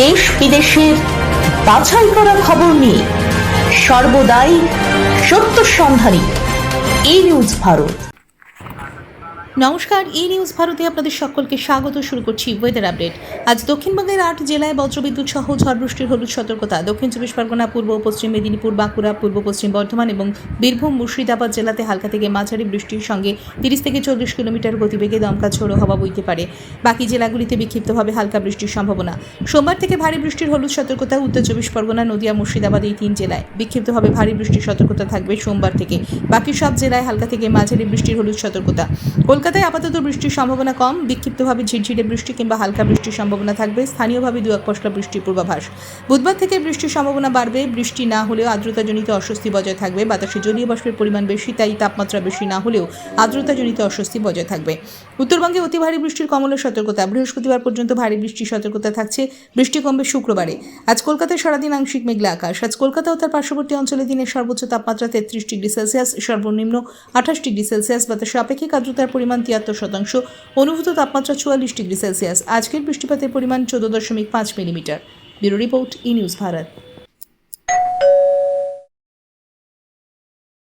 দেশ বিদেশের বাছাই করা খবর নিয়ে সর্বদাই সত্য সন্ধানী ই নিউজ ভারত। নমস্কার, ই নিউজ ভারতে আপনাদের সকলকে স্বাগত। শুরু করছি ওয়েদার আপডেট। আজ দক্ষিণবঙ্গের 8 জেলায় বজ্রবিদ্যুৎ সহ ঝড় বৃষ্টির হলুদ সতর্কতা। দক্ষিণ চব্বিশ পরগনা, পূর্ব ও পশ্চিম মেদিনীপুর, বাঁকুড়া, পূর্ব পশ্চিম বর্ধমান এবং বীরভূম, মুর্শিদাবাদ জেলাতে হালকা থেকে মাঝারি বৃষ্টির সঙ্গে 30 থেকে 40 কিলোমিটার গতিবেগে দমকা ঝোড়ো হাওয়া বইতে পারে। বাকি জেলাগুলিতে বিক্ষিপ্তভাবে হালকা বৃষ্টির সম্ভাবনা। সোমবার থেকে ভারী বৃষ্টির হলুদ সতর্কতা উত্তর চব্বিশ পরগনা, নদিয়া, মুর্শিদাবাদ এই 3 জেলায়। বিক্ষিপ্তভাবে ভারী বৃষ্টির সতর্কতা থাকবে সোমবার থেকে। বাকি সব জেলায় হালকা থেকে মাঝারি বৃষ্টির হলুদ সতর্কতা। কলকাতায় আপাতত বৃষ্টির সম্ভাবনা কম। বিক্ষিপ্তভাবে ঝিরঝিরে বৃষ্টি কিংবা হালকা বৃষ্টির সম্ভাবনা থাকবে। স্থানীয়ভাবে 2-1 পশলা বৃষ্টির পূর্বাভাস। বুধবার থেকে বৃষ্টির সম্ভাবনা বাড়বে। বৃষ্টি না হলেও আর্দ্রতাজনিত অস্বস্তি বজায় থাকবে। বাতাসে জলীয় বাষ্পের পরিমাণ বেশি, তাই তাপমাত্রা বেশি না হলেও আর্দ্রতাজনিত অস্বস্তি বজায় থাকবে। উত্তরবঙ্গে অতি ভারী বৃষ্টির কমলা সতর্কতা। বৃহস্পতিবার পর্যন্ত ভারী বৃষ্টির সতর্কতা থাকছে। বৃষ্টি কমবে শুক্রবারে। আজ কলকাতায় সারাদিন আংশিক মেঘলা আকাশ। আজ কলকাতা ও তার পার্শ্ববর্তী অঞ্চলে দিনের সর্বোচ্চ তাপমাত্রা 33 ডিগ্রি সেলসিয়াস, সর্বনিম্ন 28 ডিগ্রি সেলসিয়াস। বাতাসে আপেক্ষিক আর্দ্রতার পরিমাণ 73%, অনুভূত তাপমাত্রা 44 ডিগ্রি সেলসিয়াস। আজকের বৃষ্টিপাতের পরিমাণ 14.5 মিলিমিটার। ব্যুরো রিপোর্ট, ই নিউজ ভারত।